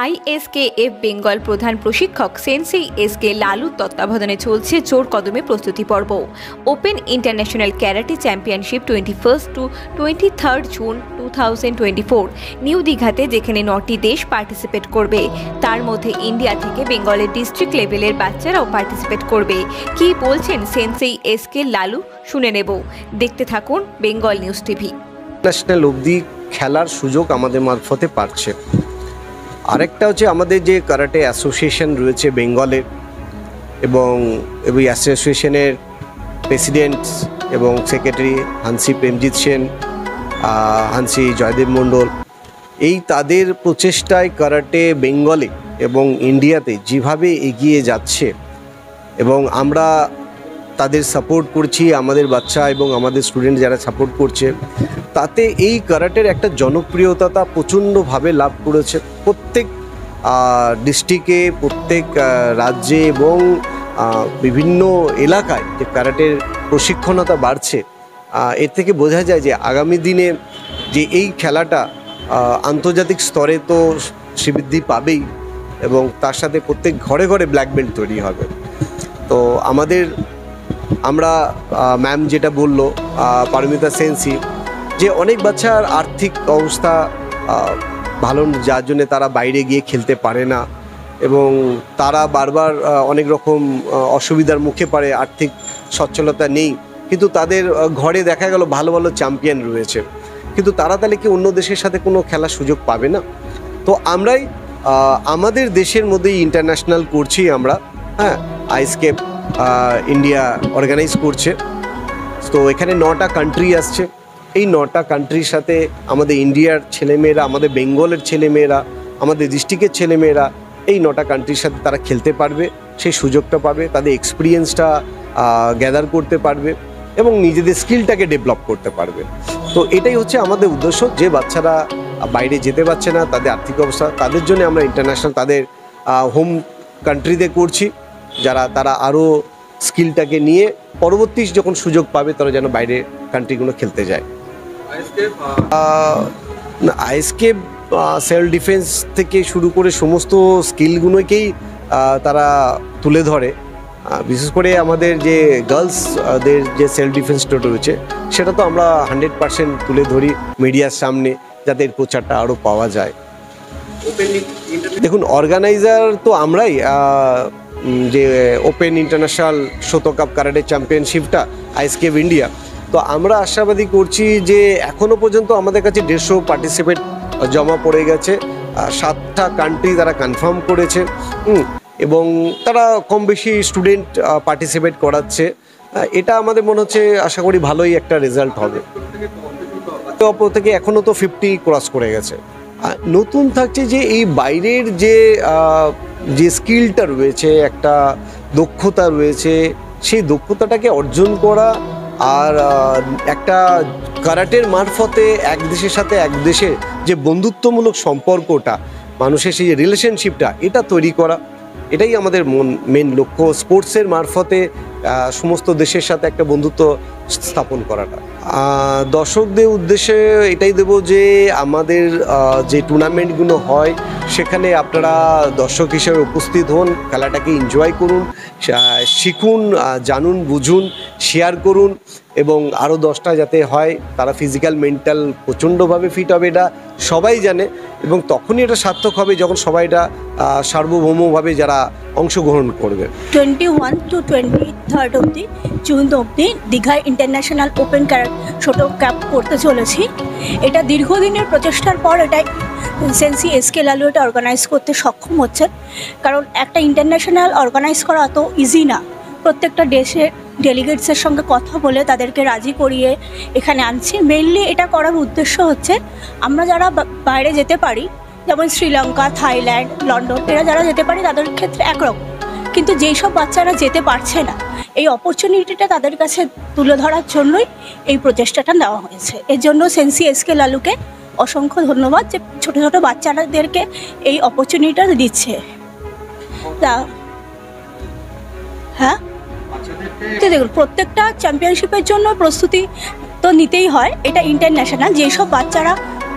আইএসকেএফ বেঙ্গল প্রধান প্রশিক্ষক সেনসেই এসকে লালুর তত্ত্বাবধানে চলছে জোর কদমে প্রস্তুতি পর্ব। Open international karate championship 21 to 23 June 2024 new দীঘাতে, যেখানে 9টি দেশ পার্টিসিপেট করবে। তার মধ্যে ইন্ডিয়া থেকে বেঙ্গলের ডিস্ট্রিক্ট লেভেলের বাচ্চারাও পার্টিসিপেট করবে। কি বলছেন সেনসেই এসকে লালু, শুনে নেব। দেখতে থাকুন বেঙ্গল নিউজ টিভি। ন্যাশনাল অবধি খেলার সুযোগ আমাদের মারফতে পাচ্ছে। আরেকটা হচ্ছে আমাদের যে কারাটে অ্যাসোসিয়েশন রয়েছে বেঙ্গলের, এবং এই অ্যাসোসিয়েশনের প্রেসিডেন্ট এবং secretary hanshi Premjit Sen, hanshi Joydeb Mondal, এই তাদের প্রচেষ্টায় কারাটে বেঙ্গলে এবং ইন্ডিয়াতে যেভাবে এগিয়ে যাচ্ছে, এবং আমরা তাদের সাপোর্ট করছি, আমাদের বাচ্চা এবং আমাদের স্টুডেন্ট যারা সাপোর্ট করছে, তাতে এই কারাটের একটা জনপ্রিয়তা প্রচণ্ডভাবে লাভ করেছে। প্রত্যেক ডিস্ট্রিক্টে, প্রত্যেক রাজ্যে এবং বিভিন্ন এলাকায় যে কারাটের প্রশিক্ষণতা বাড়ছে, এর থেকে বোঝা যায় যে আগামী দিনে যে এই খেলাটা আন্তর্জাতিক স্তরে তো শ্রীবৃদ্ধি পাবেই, এবং তার সাথে প্রত্যেক ঘরে ঘরে ব্ল্যাক বেল্ট তৈরি হবে। তো আমরা ম্যাম যেটা বললো পারমিতা সেনসি, যে অনেক বাচ্চার আর্থিক অবস্থা ভালো, যার জন্যে তারা বাইরে গিয়ে খেলতে পারে না, এবং তারা বারবার অনেক রকম অসুবিধার মুখে পড়ে, আর্থিক সচ্ছলতা নেই, কিন্তু তাদের ঘরে দেখা গেল ভালো ভালো চ্যাম্পিয়ন রয়েছে, কিন্তু তারা তাহলে কি অন্য দেশের সাথে কোনো খেলার সুযোগ পাবে না? তো আমরাই আমাদের দেশের মধ্যেই ইন্টারন্যাশনাল করছি আমরা। হ্যাঁ, আইএসকেএফ ইন্ডিয়া অর্গানাইজ করছে। তো এখানে 9টা কান্ট্রি আসছে। এই 9টা কান্ট্রির সাথে আমাদের ইন্ডিয়ার ছেলেমেয়েরা, আমাদের বেঙ্গলের ছেলেমেয়েরা, আমাদের ডিস্ট্রিক্টের ছেলেমেয়েরা এই 9টা কান্ট্রির সাথে তারা খেলতে পারবে, সেই সুযোগটা পাবে, তাদের এক্সপিরিয়েন্সটা গ্যাদার করতে পারবে এবং নিজেদের স্কিলটাকে ডেভেলপ করতে পারবে। তো এটাই হচ্ছে আমাদের উদ্দেশ্য, যে বাচ্চারা বাইরে যেতে পারছে না, তাদের আর্থিক অবস্থা, তাদের জন্য আমরা ইন্টারন্যাশনাল তাদের হোম কান্ট্রিতে করছি, তারা আরও স্কিলটাকে নিয়ে পরবর্তী যখন সুযোগ পাবে তারা যেন বাইরে কান্ট্রিগুলো খেলতে যায়। আইএসকেএফ সেলফ ডিফেন্স থেকে শুরু করে সমস্ত স্কিলগুলোকেই তারা তুলে ধরে। বিশেষ করে আমাদের যে গার্লসদের যে সেলফ ডিফেন্সটা রয়েছে, সেটা তো আমরা 100% তুলে ধরি মিডিয়ার সামনে, যাতে এর প্রচারটা আরও পাওয়া যায়। দেখুন, অর্গানাইজার তো আমরাই, যে open international Shoto cup karate চ্যাম্পিয়নশিপটা আইএসকেএফ ইন্ডিয়া, তো আমরা আশাবাদী করছি যে এখনও পর্যন্ত আমাদের কাছে 150 পার্টিসিপেট জমা পড়ে গেছে। 7টা কান্ট্রি তারা কনফার্ম করেছে, এবং তারা কম বেশি স্টুডেন্ট পার্টিসিপেট করাচ্ছে। এটা আমাদের মনে হচ্ছে, আশা করি ভালোই একটা রেজাল্ট হবে। তো অপর থেকে এখনও তো 50 ক্রস করে গেছে। নতুন থাকছে যে এই বাইরের যে স্কিলটা রয়েছে, একটা দক্ষতা রয়েছে, সেই দক্ষতাটাকে অর্জন করা, আর একটা কারাটের মারফতে এক দেশের সাথে এক দেশের যে বন্ধুত্বমূলক সম্পর্কটা, মানুষের সেই যে রিলেশনশিপটা, এটা তৈরি করা, এটাই আমাদের মেন লক্ষ্য। স্পোর্টসের মারফতে সমস্ত দেশের সাথে একটা বন্ধুত্ব স্থাপন করাটা। দর্শকদের উদ্দেশ্যে এটাই দেব যে আমাদের যে টুর্নামেন্টগুলো হয়, সেখানে আপনারা দর্শক হিসেবে উপস্থিত হন, খেলাটাকে এনজয় করুন, শিখুন, জানুন, বুঝুন, শেয়ার করুন, এবং আরও 10টা যাতে হয়, তারা ফিজিক্যাল মেন্টাল প্রচণ্ডভাবে ফিট হবে, এটা সবাই জানে, এবং তখনই এটা সার্থক হবে যখন সবাই এটা সার্বভৌমভাবে যারা অংশগ্রহণ করবে। 21 টু 23 অবধি জুন অবধি দীঘায় ইন্টারন্যাশনাল ওপেন ক্যারাটে ছোটো কাপ করতে চলেছি। এটা দীর্ঘদিনের প্রচেষ্টার পর এটা সেনসি এসকে লালু এটা অর্গানাইজ করতে সক্ষম হচ্ছে, কারণ একটা ইন্টারন্যাশনাল অর্গানাইজ করা অত ইজি না। প্রত্যেকটা দেশের ডেলিগেটসের সঙ্গে কথা বলে তাদেরকে রাজি করিয়ে এখানে আনছি। মেইনলি এটা করার উদ্দেশ্য হচ্ছে, আমরা যারা বাইরে যেতে পারি, যেমন শ্রীলঙ্কা, থাইল্যান্ড, লন্ডন, এরা যারা যেতে পারি তাদের ক্ষেত্রে একরকম, কিন্তু যেই সব বাচ্চারা যেতে পারছে না, এই অপরচুনিটিটা তাদের কাছে তুলে ধরার জন্যই এই প্রচেষ্টাটা নেওয়া হয়েছে। এর জন্য সেনসি এসকে লালুকে অসংখ্য ধন্যবাদ, যে ছোটো ছোটো বাচ্চাদেরকে এই অপরচুনিটিটা দিচ্ছে। তা হ্যাঁ, তো দেখুন, প্রত্যেকটা চ্যাম্পিয়নশিপের জন্য প্রস্তুতি তো নিতেই হয়। এটা ইন্টারন্যাশনাল, যেসব বাচ্চারা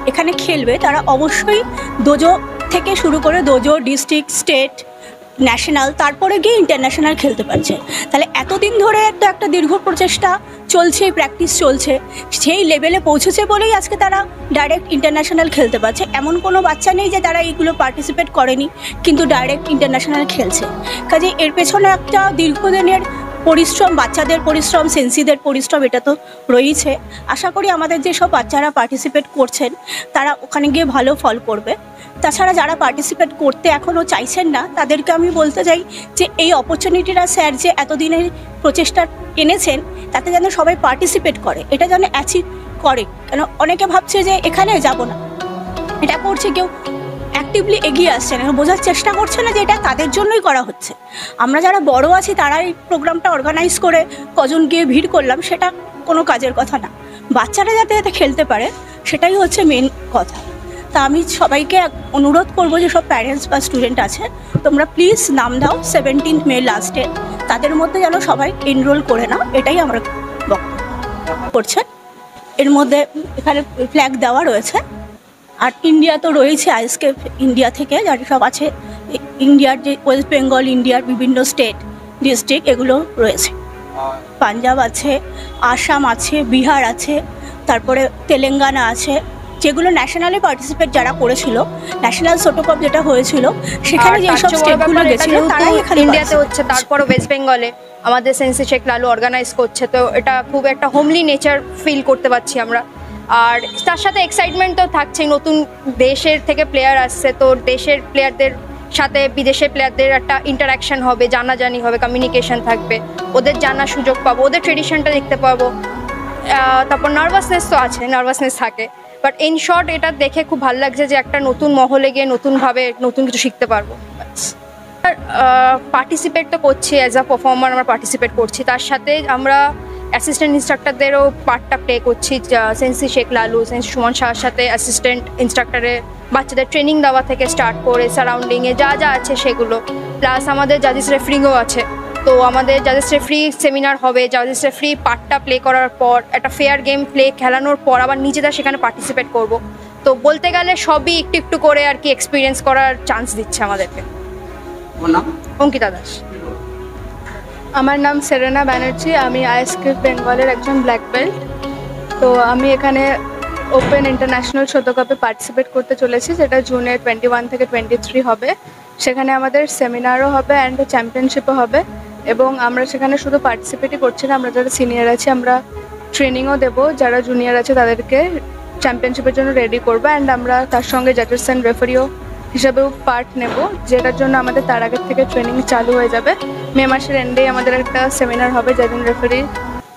এখানে খেলবে তারা অবশ্যই দোজো থেকে শুরু করে দোজো, ডিস্ট্রিক্ট, স্টেট, ন্যাশনাল, তারপরে গিয়ে ইন্টারন্যাশনাল খেলতে পারছে। তাহলে এতদিন ধরে একটা দীর্ঘ প্রচেষ্টা চলছে, প্র্যাকটিস চলছে, সেই লেভেলে পৌঁছেছে বলেই আজকে তারা ডাইরেক্ট ইন্টারন্যাশনাল খেলতে পারছে। এমন কোনো বাচ্চা নেই যে তারা এইগুলো পার্টিসিপেট করেনি কিন্তু ডাইরেক্ট ইন্টারন্যাশনাল খেলছে। কাজে এর পেছনে একটা দীর্ঘদিনের পরিশ্রম, বাচ্চাদের পরিশ্রম, সেন্সিদের পরিশ্রম এটা তো রয়েছে। আশা করি আমাদের যেসব বাচ্চারা পার্টিসিপেট করছেন তারা ওখানে গিয়ে ভালো ফল করবে। তাছাড়া যারা পার্টিসিপেট করতে এখনও চাইছেন না তাদেরকে আমি বলতে চাই যে এই অপরচুনিটিটা স্যার যে এতদিনের প্রচেষ্টা এনেছেন তাতে যেন সবাই পার্টিসিপেট করে, এটা যেন অ্যাচিভ করে। কেন অনেকে ভাবছে যে এখানে যাব না, এটা করছে, কেউ অ্যাক্টিভলি এগিয়ে আসছে না, বোঝার চেষ্টা করছে না যে এটা তাদের জন্যই করা হচ্ছে। আমরা যারা বড় আছি তারা এই প্রোগ্রামটা অর্গানাইজ করে কজন গিয়ে ভিড় করলাম সেটা কোনো কাজের কথা না, বাচ্চারা যাতে এতে খেলতে পারে সেটাই হচ্ছে মেন কথা। তা আমি সবাইকে অনুরোধ করবো যে সব প্যারেন্টস বা স্টুডেন্ট আছে তোমরা প্লিজ নাম দাও 17 মে লাস্টে, তাদের মধ্যে যেন সবাই এনরোল করে নাও, এটাই আমরা বক্তব্য করছেন। এর মধ্যে এখানে ফ্ল্যাগ দেওয়া রয়েছে, আর ইন্ডিয়া তো রয়েছে, আইএসকে ইন্ডিয়া থেকে যারা সব আছে, ইন্ডিয়ার যে ওয়েস্ট বেঙ্গল, ইন্ডিয়ার বিভিন্ন স্টেট, ডিস্ট্রিক্ট এগুলো রয়েছে, পাঞ্জাব আছে, আসাম আছে, বিহার আছে, তারপরে তেলেঙ্গানা আছে, যেগুলো ন্যাশনালে পার্টিসিপেট যারা করেছিল, ন্যাশনাল ছোট কাপ যেটা হয়েছিল সেখানে যেসব স্টেটগুলো গেছিল তারাই এখানে ইন্ডিয়াতে হচ্ছে, তারপরে ওয়েস্ট বেঙ্গলে আমাদের সেন্সি শেখ লালু অর্গানাইজ করছে। তো এটা খুব একটা হোমলি নেচার ফিল করতে পারছি আমরা। আর তার সাথে এক্সাইটমেন্ট তো থাকছেই, নতুন দেশের থেকে প্লেয়ার আসছে, তো দেশের প্লেয়ারদের সাথে বিদেশের প্লেয়ারদের একটা ইন্টারাকশন হবে, জানাজানি হবে, কমিউনিকেশন থাকবে, ওদের জানার সুযোগ পাবো, ওদের ট্রেডিশনটা দেখতে পাবো। তারপর নার্ভাসনেস তো আছে, নার্ভাসনেস থাকে, বাট ইন শর্ট এটা দেখে খুব ভালো লাগছে যে একটা নতুন মহলে গিয়ে নতুনভাবে নতুন কিছু শিখতে পারবো। পার্টিসিপেট তো করছি, অ্যাজ আ পারফর্মার আমরা পার্টিসিপেট করছি, তার সাথে আমরা অ্যাসিস্ট্যান্ট ইনস্ট্রাক্টরদেরও পার্টটা প্লে করছি। সেন্সি শেখ লালু, সেন্সি সুমন শাহর সাথে অ্যাসিস্ট্যান্ট ইনস্ট্রাক্টরে বাচ্চাদের ট্রেনিং দেওয়া থেকে স্টার্ট করে সারাউন্ডিংয়ে যা যা আছে সেগুলো, প্লাস আমাদের জাজিস রেফারিংও আছে। তো আমাদের জাজিস রেফারি সেমিনার হবে, জাজিস রেফারি পার্টটা প্লে করার পর একটা ফেয়ার গেম প্লে খেলানোর পর আবার নিজেরা সেখানে পার্টিসিপেট করব। তো বলতে গেলে সবই একটু একটু করে আর কি এক্সপিরিয়েন্স করার চান্স দিচ্ছে আমাদেরকে। অঙ্কিতা দাস। আমার নাম সেরেনা ব্যানার্জি, আমি আইএসকে বেঙ্গলের একজন ব্ল্যাক বেল্ট। তো আমি এখানে ওপেন ইন্টারন্যাশনাল ছোট কাপে পার্টিসিপেট করতে চলেছি, যেটা জুনের 21 থেকে 23 হবে। সেখানে আমাদের সেমিনারও হবে অ্যান্ড চ্যাম্পিয়নশিপও হবে, এবং আমরা সেখানে শুধু পার্টিসিপেটই করছি না, আমরা যারা সিনিয়র আছি আমরা ট্রেনিংও দেবো, যারা জুনিয়র আছে তাদেরকে চ্যাম্পিয়নশিপের জন্য রেডি করবো, অ্যান্ড আমরা তার সঙ্গে জাজেস অ্যান্ড রেফারিও হিসাবেও পার্ট নেব, যেটার জন্য আমাদের তার আগের থেকে ট্রেনিং চালু হয়ে যাবে। মে মাসের এন্ডেই আমাদের একটা সেমিনার হবে জাজিং রেফারি,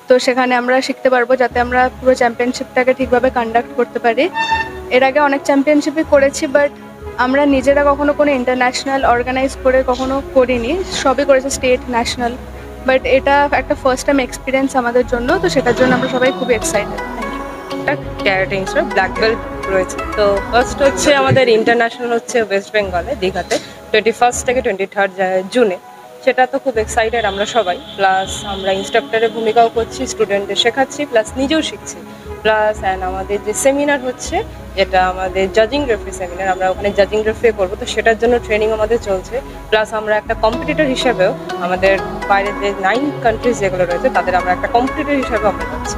তো সেখানে আমরা শিখতে পারবো যাতে আমরা পুরো চ্যাম্পিয়নশিপটাকে ঠিকভাবে কন্ডাক্ট করতে পারি। এর আগে অনেক চ্যাম্পিয়নশিপই করেছি, বাট আমরা নিজেরা কখনো কোনো ইন্টারন্যাশনাল অর্গানাইজ করে কখনো করিনি, সবই করেছি স্টেট, ন্যাশনাল, বাট এটা একটা ফার্স্ট টাইম এক্সপিরিয়েন্স আমাদের জন্য, তো সেটার জন্য আমরা সবাই খুবই excited. Karate instructor black belt রয়েছে। তো ফার্স্ট হচ্ছে আমাদের ইন্টারন্যাশনাল হচ্ছে ওয়েস্ট বেঙ্গলে দীঘাতে 21 থেকে 23 জুনে, সেটা তো খুব এক্সাইটেড আমরা সবাই। প্লাস আমরা ইনস্ট্রাক্টরের ভূমিকাও করছি, স্টুডেন্টদের শেখাচ্ছি, প্লাস নিজেও শিখছি। প্লাস অ্যান্ড আমাদের যে সেমিনার হচ্ছে যেটা আমাদের জাজিং রেফারি সেমিনার, আমরা ওখানে জাজিং রেফারি করবো, তো সেটার জন্য ট্রেনিং আমাদের চলছে। প্লাস আমরা একটা কম্পিটিটর হিসাবেও আমাদের বাইরের যে 9 কান্ট্রিজ যেগুলো রয়েছে তাদের আমরা একটা কম্পিটিটর হিসাবে আমরা যাচ্ছি।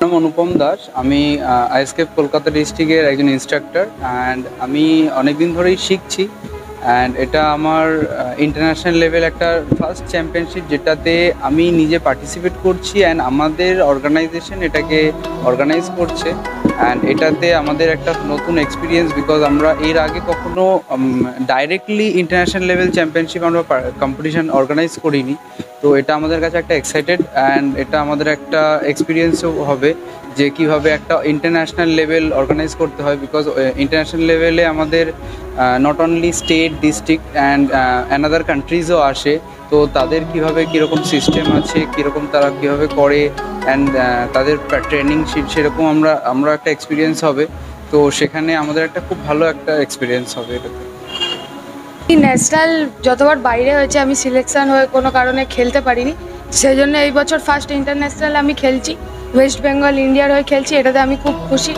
নাম অনুপম দাস, আমি আইএসকে কলকাতা ডিস্ট্রিক্টের একজন ইনস্ট্রাক্টর, অ্যান্ড আমি অনেকদিন ধরেই শিখছি। অ্যান্ড এটা আমার ইন্টারন্যাশনাল লেভেল একটা ফার্স্ট চ্যাম্পিয়নশিপ, যেটাতে আমি নিজে পার্টিসিপেট করছি, অ্যান্ড আমাদের অর্গানাইজেশন এটাকে অর্গানাইজ করছে। অ্যান্ড এটাতে আমাদের একটা নতুন এক্সপিরিয়েন্স, বিকজ আমরা এর আগে কখনো ডাইরেক্টলি ইন্টারন্যাশনাল লেভেল চ্যাম্পিয়নশিপ আমরা কম্পিটিশন অর্গানাইজ করিনি। তো এটা আমাদের কাছে একটা এক্সাইটেড, অ্যান্ড এটা আমাদের একটা এক্সপিরিয়েন্সও হবে যে কীভাবে একটা ইন্টারন্যাশনাল লেভেল অর্গানাইজ করতে হয়, বিকজ ইন্টারন্যাশনাল লেভেলে আমাদের not only state, district and another কান্ট্রিজও আসে। তো তাদের কীভাবে কীরকম সিস্টেম আছে, কীরকম তারা কীভাবে করে, অ্যান্ড তাদের ট্রেনিং সেরকম আমরা একটা এক্সপিরিয়েন্স হবে। তো সেখানে আমাদের একটা খুব ভালো একটা এক্সপিরিয়েন্স হবে এটাতে। ন্যাশনাল যতবার বাইরে হয়েছে আমি সিলেকশন হয়ে কোনো কারণে খেলতে পারিনি, সেই জন্য এই বছর ফার্স্ট ইন্টারন্যাশনাল আমি খেলছি, ওয়েস্ট বেঙ্গল ইন্ডিয়ার হয়ে খেলছি, এটাতে আমি খুব খুশি।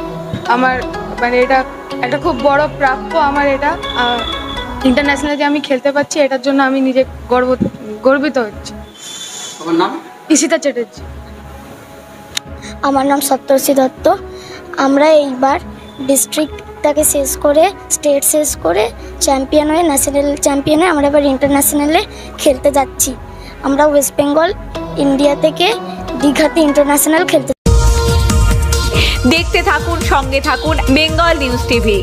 আমার মানে এটা একটা খুব বড় প্রাপ্য আমার, এটা ইন্টারন্যাশনালে যে আমি খেলতে পারছি এটার জন্য আমি নিজে গর্বিত হচ্ছি। আমার নাম ঈশিতা চ্যাটার্জি। আমার নাম সপ্তর্ষি দত্ত। আমরা এইবার ডিস্ট্রিক্টটাকে শেষ করে, স্টেট শেষ করে চ্যাম্পিয়ন হয়ে, ন্যাশনাল চ্যাম্পিয়ন হয়ে আমরা এবার ইন্টারন্যাশনালে খেলতে যাচ্ছি। আমরা ওয়েস্ট বেঙ্গল ইন্ডিয়া থেকে দীঘাতে ইন্টারন্যাশনাল খেলতে। দেখতে থাকুন, সঙ্গে থাকুন বেঙ্গল নিউজ টিভি।